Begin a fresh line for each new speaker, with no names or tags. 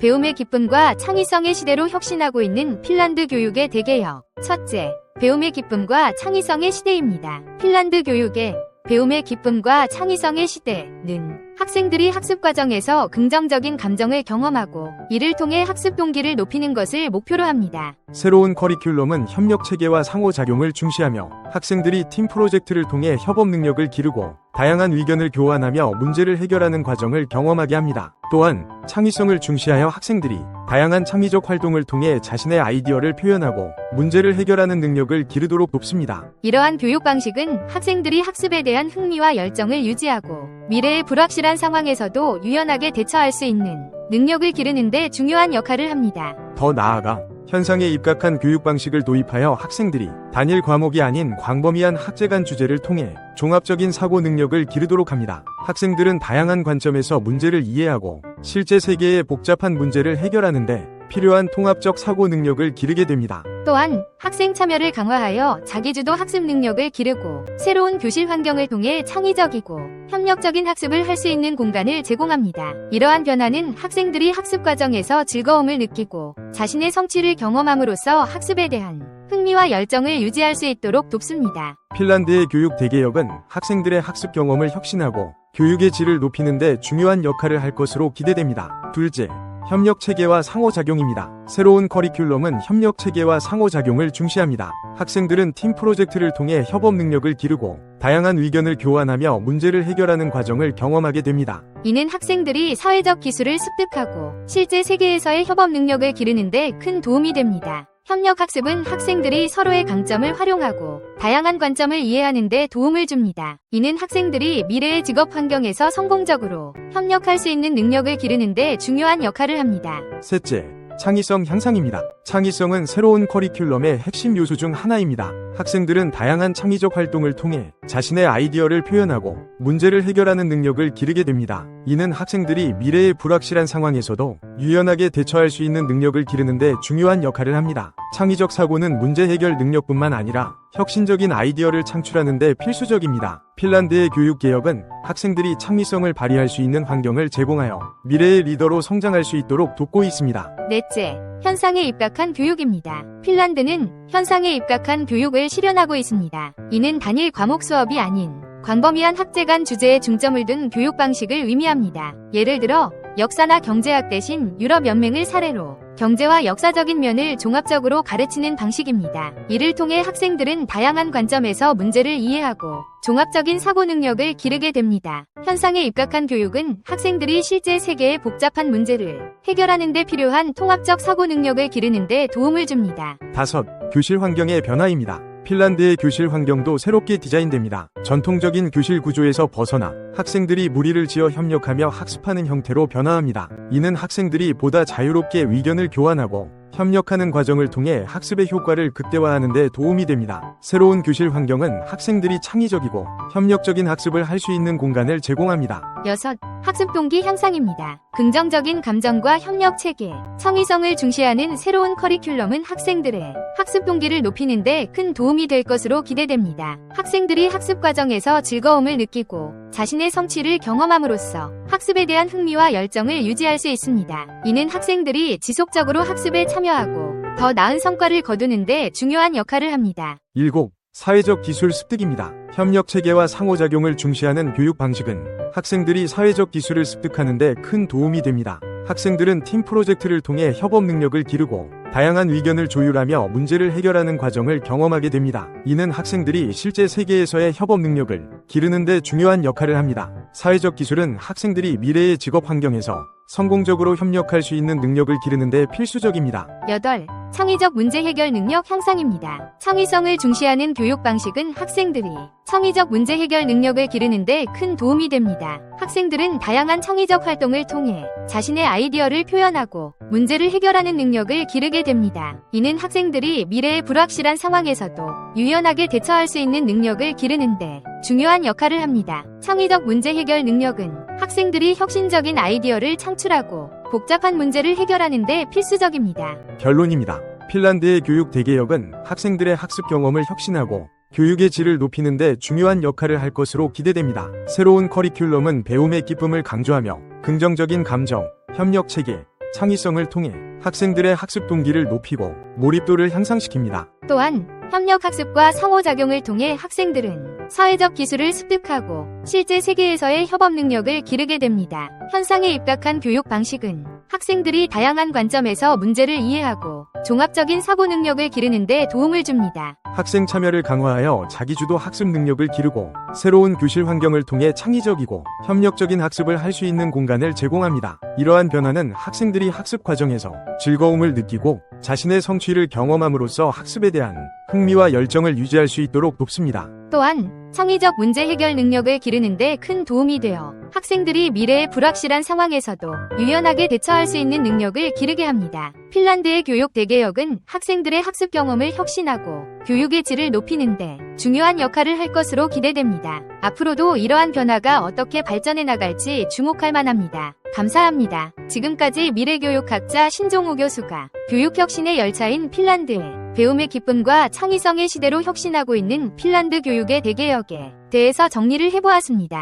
배움의 기쁨과 창의성의 시대로 혁신하고 있는 핀란드 교육의 대개혁. 첫째, 배움의 기쁨과 창의성의 시대입니다. 핀란드 교육의 배움의 기쁨과 창의성의 시대는 학생들이 학습 과정에서 긍정적인 감정을 경험하고 이를 통해 학습 동기를 높이는 것을 목표로 합니다.
새로운 커리큘럼은 협력 체계와 상호작용을 중시하며 학생들이 팀 프로젝트를 통해 협업 능력을 기르고 다양한 의견을 교환하며 문제를 해결하는 과정을 경험하게 합니다. 또한 창의성을 중시하여 학생들이 다양한 창의적 활동을 통해 자신의 아이디어를 표현하고 문제를 해결하는 능력을 기르도록 돕습니다.
이러한 교육 방식은 학생들이 학습에 대한 흥미와 열정을 유지하고 미래의 불확실한 상황에서도 유연하게 대처할 수 있는 능력을 기르는 데 중요한 역할을 합니다.
더 나아가 현상에 입각한 교육 방식을 도입하여 학생들이 단일 과목이 아닌 광범위한 학제간 주제를 통해 종합적인 사고 능력을 기르도록 합니다. 학생들은 다양한 관점에서 문제를 이해하고 실제 세계의 복잡한 문제를 해결하는데 필요한 통합적 사고 능력을 기르게 됩니다.
또한 학생 참여를 강화하여 자기주도 학습 능력을 기르고 새로운 교실 환경을 통해 창의적이고 협력적인 학습을 할 수 있는 공간을 제공합니다. 이러한 변화는 학생들이 학습 과정에서 즐거움을 느끼고 자신의 성취를 경험함으로써 학습에 대한 흥미와 열정을 유지할 수 있도록 돕습니다.
핀란드의 교육 대개혁은 학생들의 학습 경험을 혁신하고 교육의 질을 높이는 데 중요한 역할을 할 것으로 기대됩니다. 둘째, 협력 체계와 상호작용입니다. 새로운 커리큘럼은 협력 체계와 상호작용을 중시합니다. 학생들은 팀 프로젝트를 통해 협업 능력을 기르고 다양한 의견을 교환하며 문제를 해결하는 과정을 경험하게 됩니다.
이는 학생들이 사회적 기술을 습득하고 실제 세계에서의 협업 능력을 기르는 데 큰 도움이 됩니다. 협력 학습은 학생들이 서로의 강점을 활용하고 다양한 관점을 이해하는 데 도움을 줍니다. 이는 학생들이 미래의 직업 환경에서 성공적으로 협력할 수 있는 능력을 기르는 데 중요한 역할을 합니다.
셋째, 창의성 향상입니다. 창의성은 새로운 커리큘럼의 핵심 요소 중 하나입니다. 학생들은 다양한 창의적 활동을 통해 자신의 아이디어를 표현하고 문제를 해결하는 능력을 기르게 됩니다. 이는 학생들이 미래의 불확실한 상황에서도 유연하게 대처할 수 있는 능력을 기르는 데 중요한 역할을 합니다. 창의적 사고는 문제 해결 능력뿐만 아니라 혁신적인 아이디어를 창출하는 데 필수적입니다. 핀란드의 교육 개혁은 학생들이 창의성을 발휘할 수 있는 환경을 제공하여 미래의 리더로 성장할 수 있도록 돕고 있습니다.
넷째, 현상에 입각한 교육입니다. 핀란드는 현상에 입각한 교육을 실현하고 있습니다. 이는 단일 과목 수업이 아닌 광범위한 학제간 주제에 중점을 둔 교육 방식을 의미합니다. 예를 들어 역사나 경제학 대신 유럽연맹을 사례로 경제와 역사적인 면을 종합적으로 가르치는 방식입니다. 이를 통해 학생들은 다양한 관점에서 문제를 이해하고 종합적인 사고 능력을 기르게 됩니다. 현상에 입각한 교육은 학생들이 실제 세계의 복잡한 문제를 해결하는 데 필요한 통합적 사고 능력을 기르는 데 도움을 줍니다.
다섯, 교실 환경의 변화입니다. 핀란드의 교실 환경도 새롭게 디자인됩니다. 전통적인 교실 구조에서 벗어나 학생들이 무리를 지어 협력하며 학습하는 형태로 변화합니다. 이는 학생들이 보다 자유롭게 의견을 교환하고 협력하는 과정을 통해 학습의 효과를 극대화하는 데 도움이 됩니다. 새로운 교실 환경은 학생들이 창의적이고 협력적인 학습을 할 수 있는 공간을 제공합니다.
여섯, 학습 동기 향상입니다. 긍정적인 감정과 협력 체계, 창의성을 중시하는 새로운 커리큘럼은 학생들의 학습 동기를 높이는 데 큰 도움이 될 것으로 기대됩니다. 학생들이 학습 과정에서 즐거움을 느끼고 자신의 성취를 경험함으로써 학습에 대한 흥미와 열정을 유지할 수 있습니다. 이는 학생들이 지속적으로 학습에 참여하고 더 나은 성과를 거두는 데 중요한 역할을 합니다.
일곱, 사회적 기술 습득입니다. 협력 체계와 상호작용을 중시하는 교육 방식은 학생들이 사회적 기술을 습득하는 데 큰 도움이 됩니다. 학생들은 팀 프로젝트를 통해 협업 능력을 기르고 다양한 의견을 조율하며 문제를 해결하는 과정을 경험하게 됩니다. 이는 학생들이 실제 세계에서의 협업 능력을 기르는 데 중요한 역할을 합니다. 사회적 기술은 학생들이 미래의 직업 환경에서 성공적으로 협력할 수 있는 능력을 기르는 데 필수적입니다.
여덟, 창의적 문제 해결 능력 향상입니다. 창의성을 중시하는 교육 방식은 학생들이 창의적 문제 해결 능력을 기르는 데 큰 도움이 됩니다. 학생들은 다양한 창의적 활동을 통해 자신의 아이디어를 표현하고 문제를 해결하는 능력을 기르게 됩니다. 이는 학생들이 미래의 불확실한 상황에서도 유연하게 대처할 수 있는 능력을 기르는 데 중요한 역할을 합니다. 창의적 문제 해결 능력은 학생들이 혁신적인 아이디어를 창출하고 복잡한 문제를 해결하는 데 필수적입니다.
결론입니다. 핀란드의 교육 대개혁은 학생들의 학습 경험을 혁신하고 교육의 질을 높이는 데 중요한 역할을 할 것으로 기대됩니다. 새로운 커리큘럼은 배움의 기쁨을 강조하며 긍정적인 감정, 협력 체계, 창의성을 통해 학생들의 학습 동기를 높이고 몰입도를 향상시킵니다.
또한 협력학습과 상호작용을 통해 학생들은 사회적 기술을 습득하고 실제 세계에서의 협업 능력을 기르게 됩니다. 현상에 입각한 교육 방식은 학생들이 다양한 관점에서 문제를 이해하고 종합적인 사고 능력을 기르는 데 도움을 줍니다.
학생 참여를 강화하여 자기주도 학습 능력을 기르고 새로운 교실 환경을 통해 창의적이고 협력적인 학습을 할 수 있는 공간을 제공합니다. 이러한 변화는 학생들이 학습 과정에서 즐거움을 느끼고 자신의 성취를 경험함으로써 학습에 대한 흥미와 열정을 유지할 수 있도록 돕습니다.
또한 창의적 문제 해결 능력을 기르는 데 큰 도움이 되어 학생들이 미래의 불확실한 상황에서도 유연하게 대처할 수 있는 능력을 기르게 합니다. 핀란드의 교육 대개혁은 학생들의 학습 경험을 혁신하고 교육의 질을 높이는 데 중요한 역할을 할 것으로 기대됩니다. 앞으로도 이러한 변화가 어떻게 발전해 나갈지 주목할 만합니다. 감사합니다. 지금까지 미래교육학자 신종우 교수가 교육혁신의 열차인 핀란드의 배움의 기쁨과 창의성의 시대로 혁신하고 있는 핀란드 교육의 대개혁에 대해서 정리를 해보았습니다.